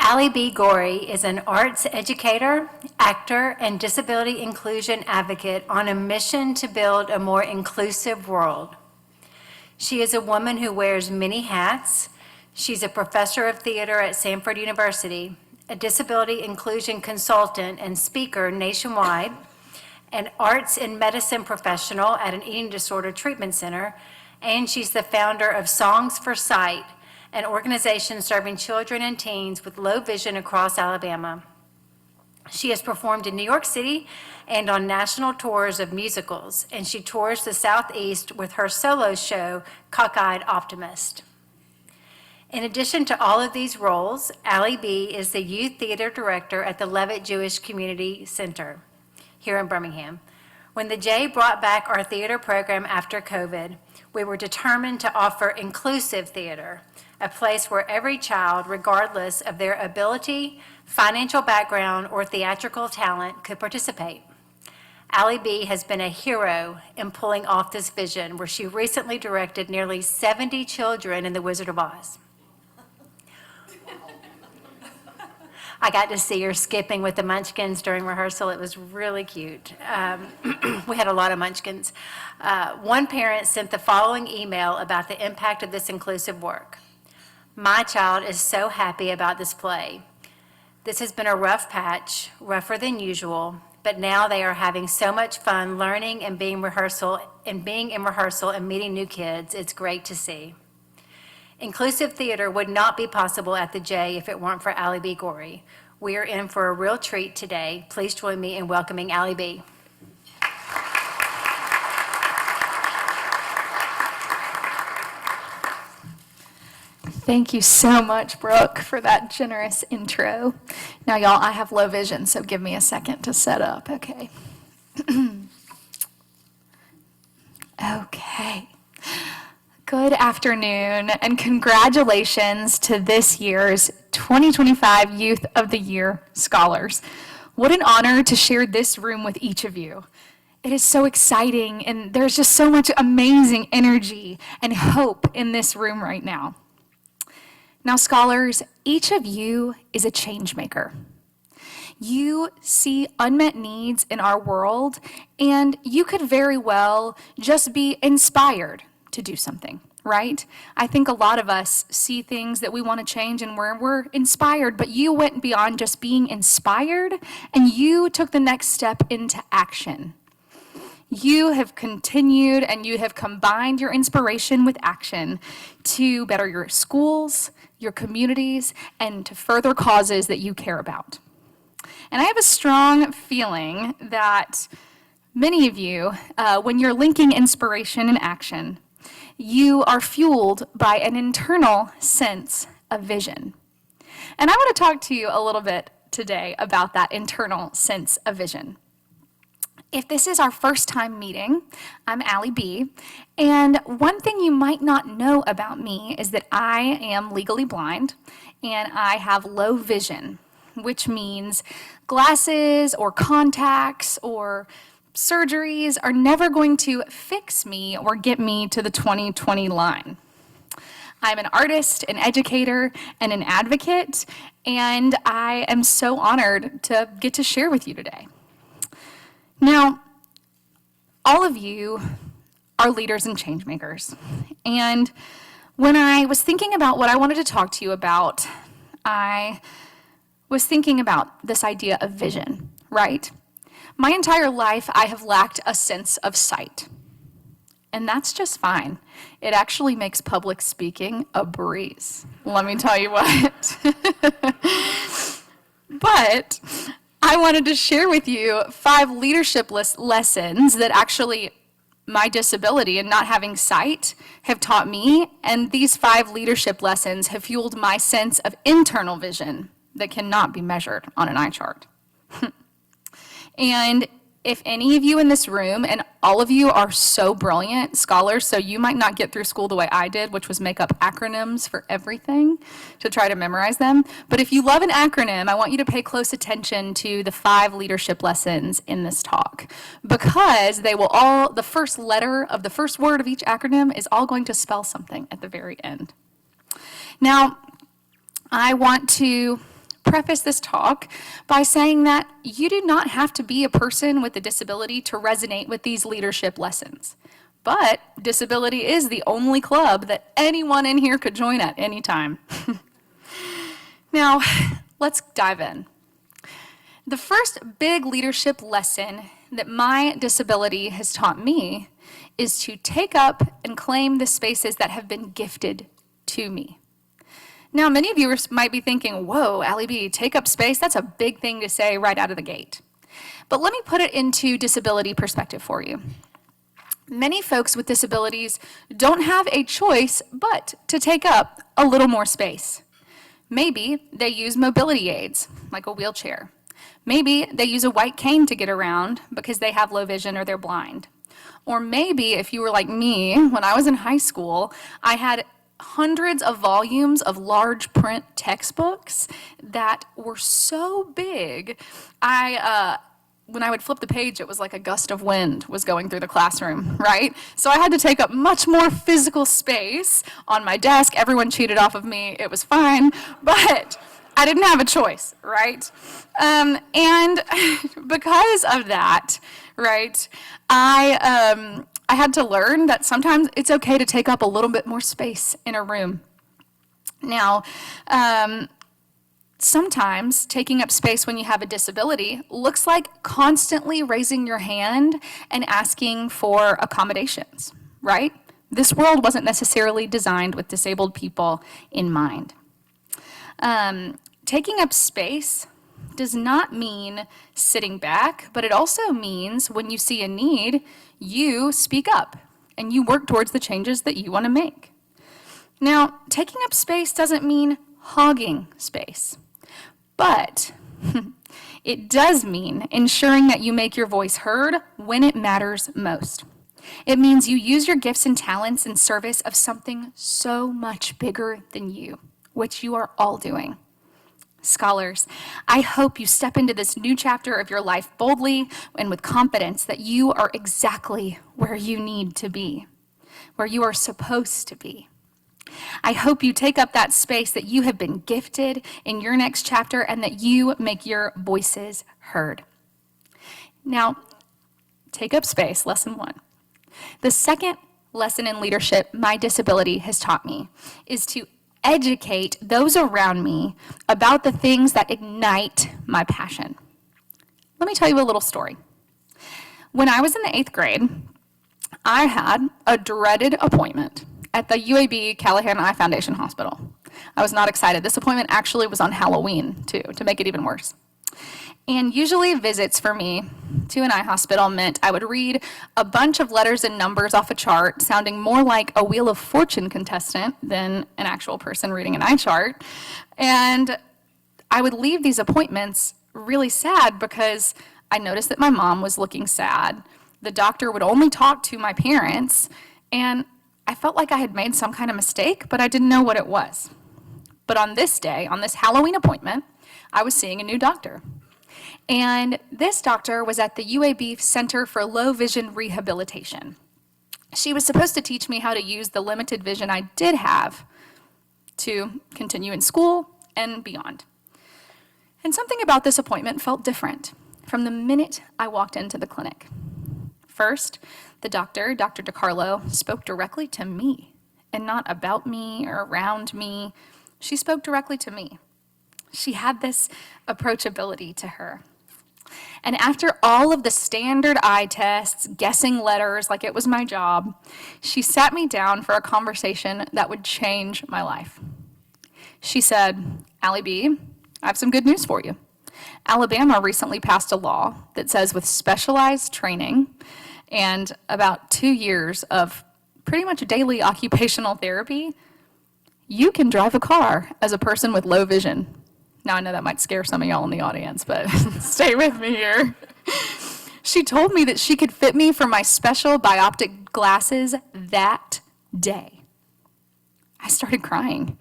Alie Gorrie is an arts educator, actor, and disability inclusion advocate on a mission to build a more inclusive world. She is a woman who wears many hats. She's a professor of theater at Samford University, a disability inclusion consultant and speaker nationwide, an arts and medicine professional at an eating disorder treatment center, and she's the founder of Songs for Sight, an organization serving children and teens with low vision across Alabama. She has performed in New York City and on national tours of musicals, and she tours the Southeast with her solo show, Cockeyed Optimist. In addition to all of these roles, Alie B. is the youth theater director at the Levitt Jewish Community Center here in Birmingham. When the J brought back our theater program after COVID, we were determined to offer inclusive theater, a place where every child, regardless of their ability, financial background, or theatrical talent, could participate. Alie B. has been a hero in pulling off this vision, where she recently directed nearly 70 children in The Wizard of Oz. I got to see her skipping with the munchkins during rehearsal. It was really cute. We had a lot of munchkins. One parent sent the following email about the impact of this inclusive work. My child is so happy about this play. This has been a rough patch, rougher than usual, but now they are having so much fun learning and being in rehearsal and meeting new kids. It's great to see. Inclusive theater would not be possible at the J if it weren't for Alie B. Gorrie. We are in for a real treat today. Please join me in welcoming Alie B. Thank you so much, Brooke, for that generous intro. Now, y'all, I have low vision, so give me a second to set up, okay? Okay. Good afternoon, and congratulations to this year's 2025 Youth of the Year Scholars. What an honor to share this room with each of you. It is so exciting, and there's just so much amazing energy and hope in this room right now. Now, scholars, each of you is a change maker. You see unmet needs in our world, and you could very well just be inspired to do something, right? I think a lot of us see things that we want to change and we're inspired, but you went beyond just being inspired, and you took the next step into action. You have continued and you have combined your inspiration with action to better your schools, your communities, and to further causes that you care about. And I have a strong feeling that many of you, when you're linking inspiration and action, you are fueled by an internal sense of vision. And I want to talk to you a little bit today about that internal sense of vision. If this is our first time meeting, I'm Alie B, and one thing you might not know about me is that I am legally blind and I have low vision, which means glasses or contacts or surgeries are never going to fix me or get me to the 2020 line. I'm an artist, an educator, and an advocate, and I am so honored to get to share with you today. Now, all of you are leaders and change makers. And when I was thinking about what I wanted to talk to you about, I was thinking about this idea of vision, right? My entire life, I have lacked a sense of sight. And that's just fine. It actually makes public speaking a breeze. Let me tell you what. But I wanted to share with you 5 leadership lessons that actually my disability and not having sight have taught me, and these 5 leadership lessons have fueled my sense of internal vision that cannot be measured on an eye chart. And if any of you in this room, and all of you are so brilliant scholars, so you might not get through school the way I did, which was make up acronyms for everything to try to memorize them. But if you love an acronym, I want you to pay close attention to the 5 leadership lessons in this talk, because they will all, the first letter of the first word of each acronym is all going to spell something at the very end. Now, I want to preface this talk by saying that you do not have to be a person with a disability to resonate with these leadership lessons. But disability is the only club that anyone in here could join at any time. Now, let's dive in. The first big leadership lesson that my disability has taught me is to take up and claim the spaces that have been gifted to me. Now, many of you might be thinking, whoa, Alie B, take up space, that's a big thing to say right out of the gate. But let me put it into disability perspective for you. Many folks with disabilities don't have a choice but to take up a little more space. Maybe they use mobility aids, like a wheelchair. Maybe they use a white cane to get around because they have low vision or they're blind. Or maybe if you were like me, when I was in high school, I had hundreds of volumes of large print textbooks that were so big, when I would flip the page, it was like a gust of wind was going through the classroom, right? So I had to take up much more physical space on my desk. Everyone cheated off of me. It was fine, but I didn't have a choice, right? And because of that, right, I had to learn that sometimes it's okay to take up a little bit more space in a room. Now, sometimes taking up space when you have a disability looks like constantly raising your hand and asking for accommodations, right? This world wasn't necessarily designed with disabled people in mind. Taking up space does not mean sitting back, but it also means when you see a need, you speak up and you work towards the changes that you want to make. Now, taking up space doesn't mean hogging space, but it does mean ensuring that you make your voice heard when it matters most. It means you use your gifts and talents in service of something so much bigger than you, which you are all doing. Scholars, I hope you step into this new chapter of your life boldly and with confidence that you are exactly where you need to be, where you are supposed to be. I hope you take up that space that you have been gifted in your next chapter and that you make your voices heard. Now, take up space, lesson 1. The second lesson in leadership my disability has taught me is to educate those around me about the things that ignite my passion. Let me tell you a little story. When I was in the 8th grade, I had a dreaded appointment at the UAB Callahan Eye Foundation Hospital. I was not excited. This appointment actually was on Halloween, too, to make it even worse. And usually visits for me to an eye hospital meant I would read a bunch of letters and numbers off a chart, sounding more like a Wheel of Fortune contestant than an actual person reading an eye chart. And I would leave these appointments really sad because I noticed that my mom was looking sad. The doctor would only talk to my parents, and I felt like I had made some kind of mistake, but I didn't know what it was. But on this day, on this Halloween appointment, I was seeing a new doctor. And this doctor was at the UAB Center for Low Vision Rehabilitation. She was supposed to teach me how to use the limited vision I did have to continue in school and beyond. And something about this appointment felt different from the minute I walked into the clinic. First, the doctor, Dr. DiCarlo, spoke directly to me and not about me or around me. She spoke directly to me. She had this approachability to her. And after all of the standard eye tests, guessing letters like it was my job, she sat me down for a conversation that would change my life. She said, "Alie B, I have some good news for you. Alabama recently passed a law that says with specialized training and about 2 years of pretty much daily occupational therapy, you can drive a car as a person with low vision." Now, I know that might scare some of y'all in the audience, but stay with me here. She told me that she could fit me for my special bioptic glasses that day. I started crying.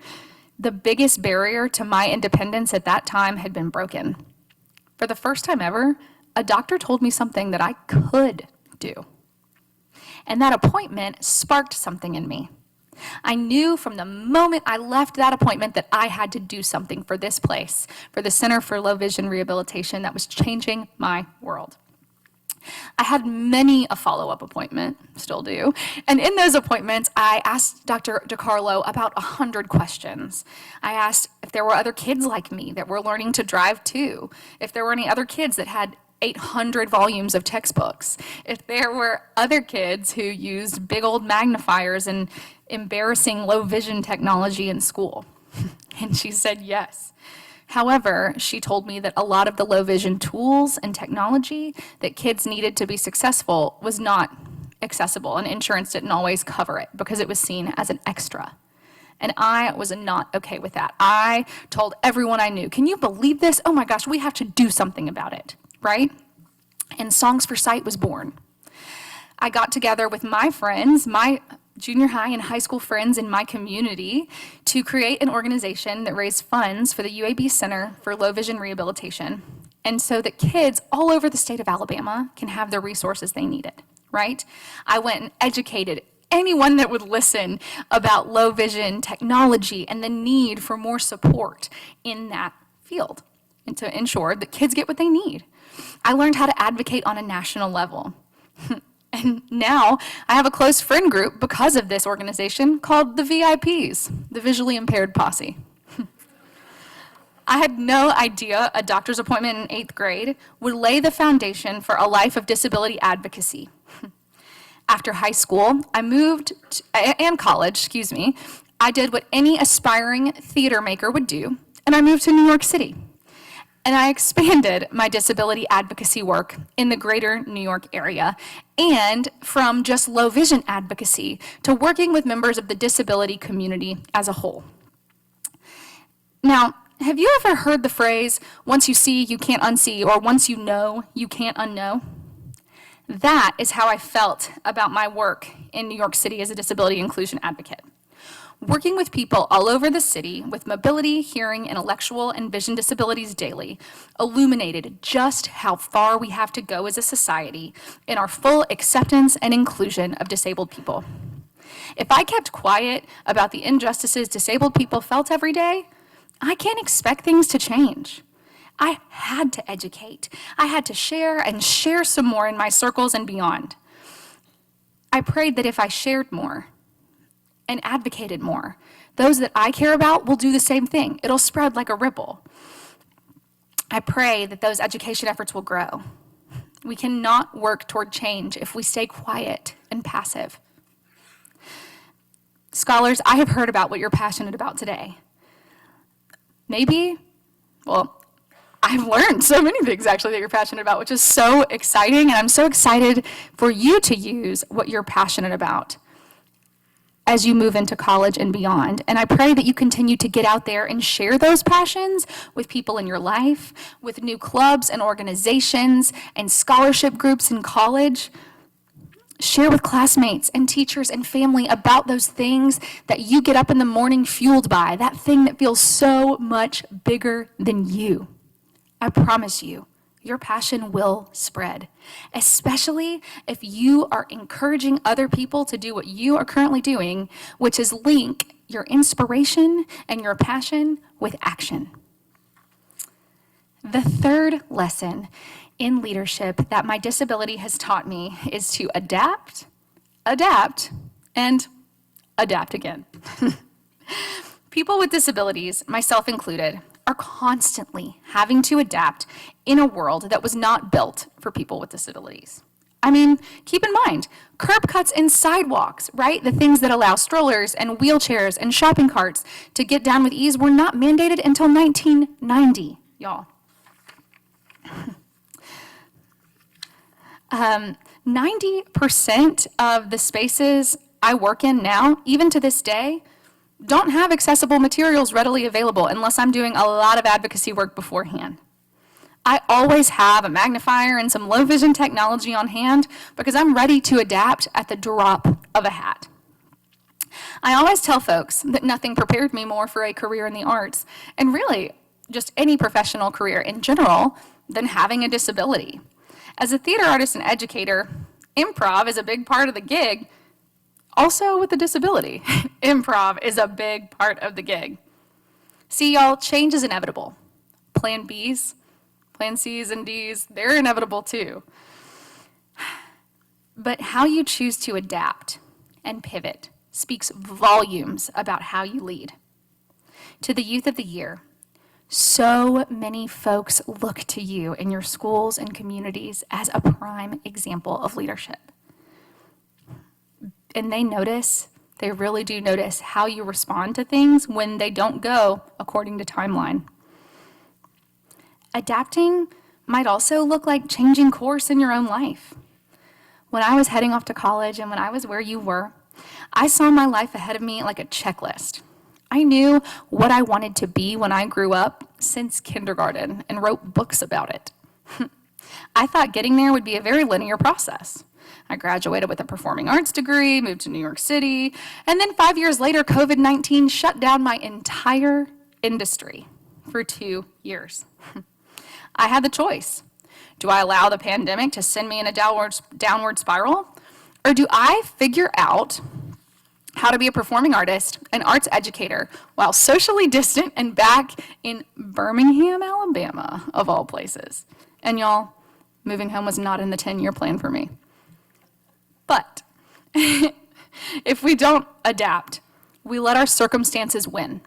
The biggest barrier to my independence at that time had been broken. For the first time ever, a doctor told me something that I could do. And that appointment sparked something in me. I knew from the moment I left that appointment that I had to do something for this place, for the Center for Low Vision Rehabilitation that was changing my world. I had many a follow-up appointment, still do, and in those appointments, I asked Dr. DiCarlo about 100 questions. I asked if there were other kids like me that were learning to drive too, if there were any other kids that had 800 volumes of textbooks, if there were other kids who used big old magnifiers and embarrassing low vision technology in school. And she said yes. However, she told me that a lot of the low vision tools and technology that kids needed to be successful was not accessible, and insurance didn't always cover it because it was seen as an extra. And I was not okay with that. I told everyone I knew, can you believe this? Oh my gosh, we have to do something about it, right? And Songs for Sight was born. I got together with my friends, my junior high and high school friends in my community to create an organization that raised funds for the UAB Center for Low Vision Rehabilitation, and so that kids all over the state of Alabama can have the resources they needed, right? I went and educated anyone that would listen about low vision technology and the need for more support in that field and to ensure that kids get what they need. I learned how to advocate on a national level. And now I have a close friend group because of this organization called the VIPs, the Visually Impaired Posse. I had no idea a doctor's appointment in 8th grade would lay the foundation for a life of disability advocacy. After high school, and college, I did what any aspiring theater maker would do, and I moved to New York City. And I expanded my disability advocacy work in the greater New York area, and from just low vision advocacy to working with members of the disability community as a whole. Now, have you ever heard the phrase, once you see, you can't unsee, or once you know, you can't unknow? That is how I felt about my work in New York City as a disability inclusion advocate. Working with people all over the city with mobility, hearing, intellectual, and vision disabilities daily illuminated just how far we have to go as a society in our full acceptance and inclusion of disabled people. If I kept quiet about the injustices disabled people felt every day, I can't expect things to change. I had to educate. I had to share and share some more in my circles and beyond. I prayed that if I shared more, and advocated more, those that I care about will do the same thing. It'll spread like a ripple. I pray that those education efforts will grow. We cannot work toward change if we stay quiet and passive. Scholars, I have heard about what you're passionate about today. I've learned so many things actually that you're passionate about, which is so exciting, and I'm so excited for you to use what you're passionate about as you move into college and beyond. And I pray that you continue to get out there and share those passions with people in your life, with new clubs and organizations and scholarship groups in college. Share with classmates and teachers and family about those things that you get up in the morning fueled by, that thing that feels so much bigger than you. I promise you, your passion will spread, especially if you are encouraging other people to do what you are currently doing, which is link your inspiration and your passion with action. The third lesson in leadership that my disability has taught me is to adapt, and adapt again. People with disabilities, myself included, are constantly having to adapt in a world that was not built for people with disabilities. I mean, keep in mind, curb cuts and sidewalks, right? The things that allow strollers and wheelchairs and shopping carts to get down with ease were not mandated until 1990, y'all. 90% of the spaces I work in now, even to this day, don't have accessible materials readily available unless I'm doing a lot of advocacy work beforehand. I always have a magnifier and some low vision technology on hand because I'm ready to adapt at the drop of a hat. I always tell folks that nothing prepared me more for a career in the arts, and really just any professional career in general, than having a disability. As a theater artist and educator, improv is a big part of the gig, also with a disability. Improv is a big part of the gig. See, y'all, change is inevitable. Plan Bs, Plan Cs and Ds, they're inevitable too. But how you choose to adapt and pivot speaks volumes about how you lead. To the youth of the year, so many folks look to you in your schools and communities as a prime example of leadership. And they really do notice how you respond to things when they don't go according to timeline. Adapting might also look like changing course in your own life. When I was heading off to college and when I was where you were, I saw my life ahead of me like a checklist. I knew what I wanted to be when I grew up since kindergarten and wrote books about it. I thought getting there would be a very linear process. I graduated with a performing arts degree, moved to New York City, and then 5 years later, COVID-19 shut down my entire industry for 2 years. I had the choice. Do I allow the pandemic to send me in a downward spiral? Or do I figure out how to be a performing artist, an arts educator, while socially distant and back in Birmingham, Alabama, of all places? And y'all, moving home was not in the 10-year plan for me. But if we don't adapt, we let our circumstances win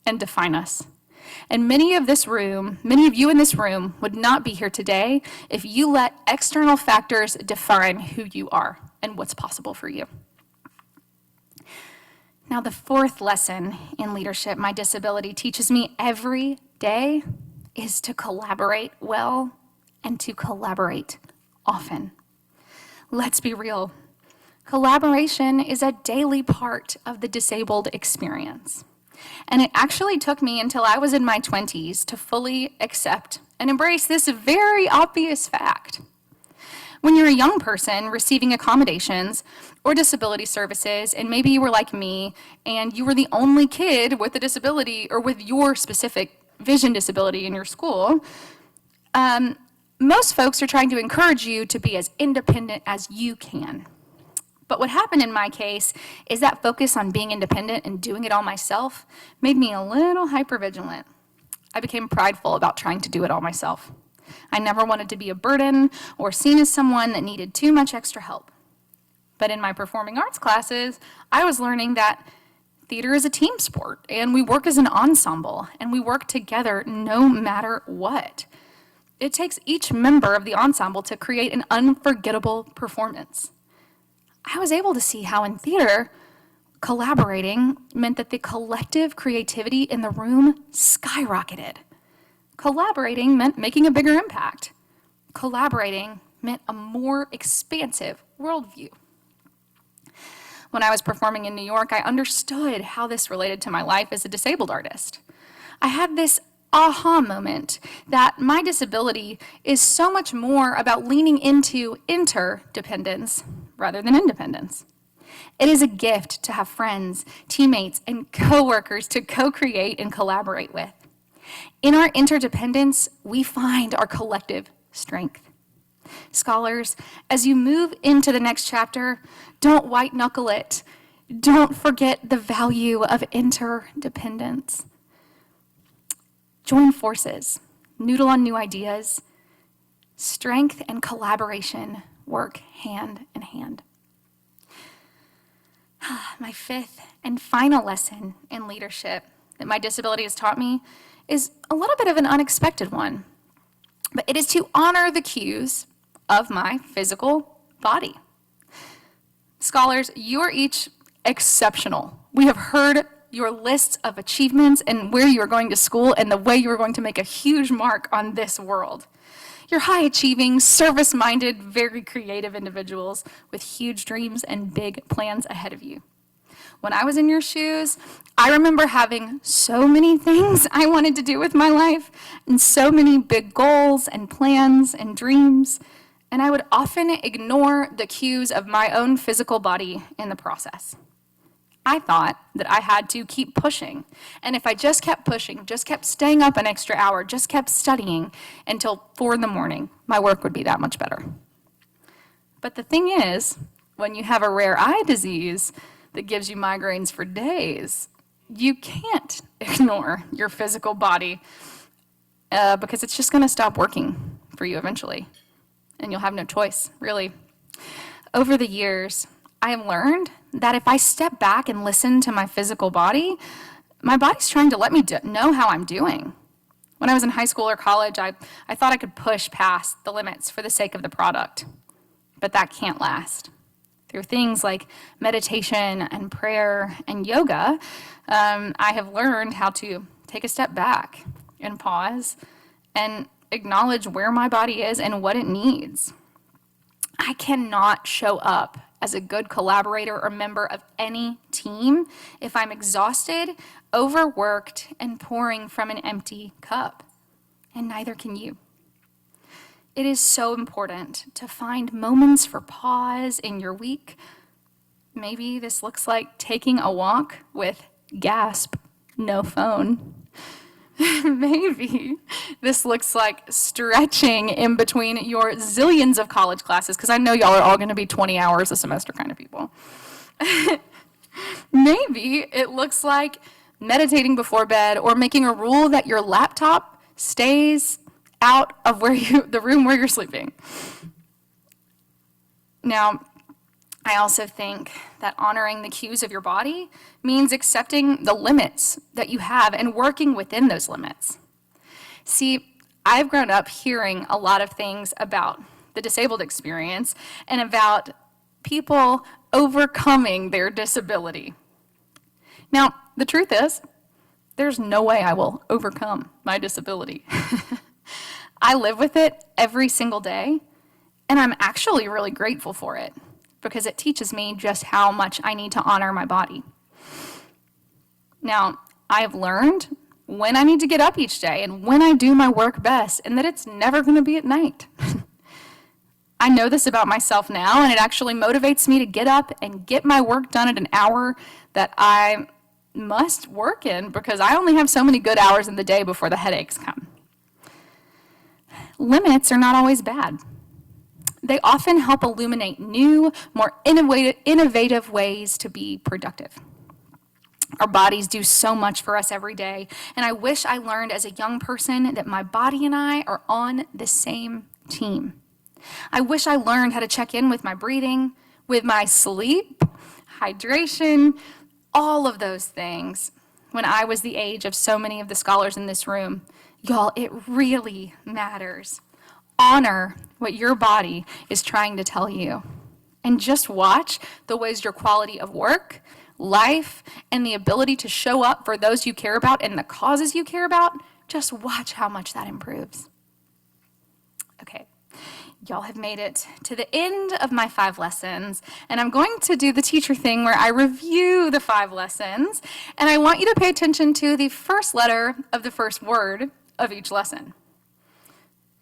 and define us. And many of you in this room would not be here today if you let external factors define who you are and what's possible for you. Now, the fourth lesson in leadership my disability teaches me every day is to collaborate well and to collaborate often. Let's be real. Collaboration is a daily part of the disabled experience. And it actually took me until I was in my 20s to fully accept and embrace this very obvious fact. When you're a young person receiving accommodations or disability services, and maybe you were like me, and you were the only kid with a disability or with your specific vision disability in your school, most folks are trying to encourage you to be as independent as you can. But what happened in my case is that focus on being independent and doing it all myself made me a little hypervigilant. I became prideful about trying to do it all myself. I never wanted to be a burden or seen as someone that needed too much extra help. But in my performing arts classes, I was learning that theater is a team sport, and we work as an ensemble, and we work together no matter what. It takes each member of the ensemble to create an unforgettable performance. I was able to see how in theater, collaborating meant that the collective creativity in the room skyrocketed. Collaborating meant making a bigger impact. Collaborating meant a more expansive worldview. When I was performing in New York, I understood how this related to my life as a disabled artist. I had this aha moment that my disability is so much more about leaning into interdependence rather than independence. It is a gift to have friends, teammates, and coworkers to co-create and collaborate with. In our interdependence, we find our collective strength. Scholars, as you move into the next chapter, don't white knuckle it. Don't forget the value of interdependence. Join forces, noodle on new ideas. Strength and collaboration work hand in hand. My fifth and final lesson in leadership that my disability has taught me is a little bit of an unexpected one, but it is to honor the cues of my physical body. Scholars, you are each exceptional. We have heard your lists of achievements and where you are going to school and the way you are going to make a huge mark on this world. You're high-achieving, service-minded, very creative individuals with huge dreams and big plans ahead of you. When I was in your shoes, I remember having so many things I wanted to do with my life and so many big goals and plans and dreams, and I would often ignore the cues of my own physical body in the process. I thought that I had to keep pushing, and if I just kept pushing, just kept staying up an extra hour, just kept studying until 4 in the morning, my work would be that much better. But the thing is, when you have a rare eye disease that gives you migraines for days, you can't ignore your physical body because it's just going to stop working for you eventually, and you'll have no choice, really. Over the years, I have learned that if I step back and listen to my physical body, my body's trying to let me know how I'm doing. When I was in high school or college, I thought I could push past the limits for the sake of the product, but that can't last. Through things like meditation and prayer and yoga, I have learned how to take a step back and pause and acknowledge where my body is and what it needs. I cannot show up as a good collaborator or member of any team if I'm exhausted, overworked, and pouring from an empty cup. And neither can you. It is so important to find moments for pause in your week. Maybe this looks like taking a walk with, gasp, no phone. Maybe this looks like stretching in between your zillions of college classes, because I know y'all are all going to be 20 hours a semester kind of people. Maybe it looks like meditating before bed or making a rule that your laptop stays out of the room where you're sleeping. Now, I also think that honoring the cues of your body means accepting the limits that you have and working within those limits. See, I've grown up hearing a lot of things about the disabled experience and about people overcoming their disability. Now, the truth is, there's no way I will overcome my disability. I live with it every single day, and I'm actually really grateful for it, because it teaches me just how much I need to honor my body. Now, I've learned when I need to get up each day and when I do my work best, and that it's never going to be at night. I know this about myself now, and it actually motivates me to get up and get my work done at an hour that I must work in, because I only have so many good hours in the day before the headaches come. Limits are not always bad. They often help illuminate new, more innovative ways to be productive. Our bodies do so much for us every day, and I wish I learned as a young person that my body and I are on the same team. I wish I learned how to check in with my breathing, with my sleep, hydration, all of those things when I was the age of so many of the scholars in this room. Y'all, it really matters. Honor what your body is trying to tell you. And just watch the ways your quality of work, life, and the ability to show up for those you care about and the causes you care about, just watch how much that improves. Okay, y'all have made it to the end of my 5 lessons, and I'm going to do the teacher thing where I review the 5 lessons, and I want you to pay attention to the first letter of the first word of each lesson.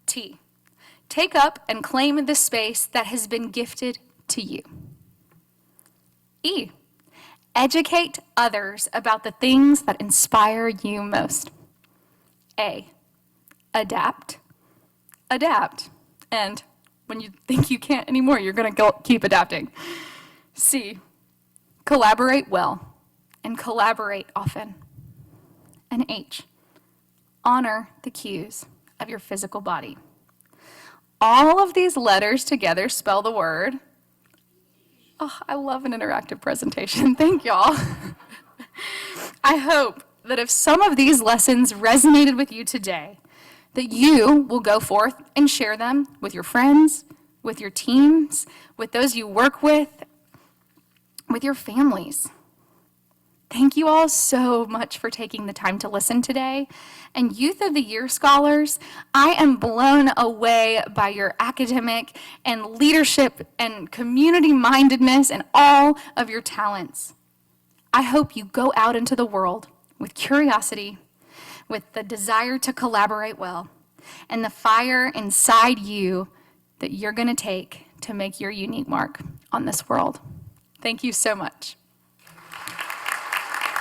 T. Take up and claim the space that has been gifted to you. E. Educate others about the things that inspire you most. A. Adapt. Adapt. And when you think you can't anymore, you're going to keep adapting. C. Collaborate well and collaborate often. And H. Honor the cues of your physical body. All of these letters together spell the word. Oh, I love an interactive presentation. Thank y'all. I hope that if some of these lessons resonated with you today, that you will go forth and share them with your friends, with your teams, with those you work with your families. Thank you all so much for taking the time to listen today. And Youth of the Year scholars, I am blown away by your academic and leadership and community mindedness and all of your talents. I hope you go out into the world with curiosity, with the desire to collaborate well, and the fire inside you that you're going to take to make your unique mark on this world. Thank you so much.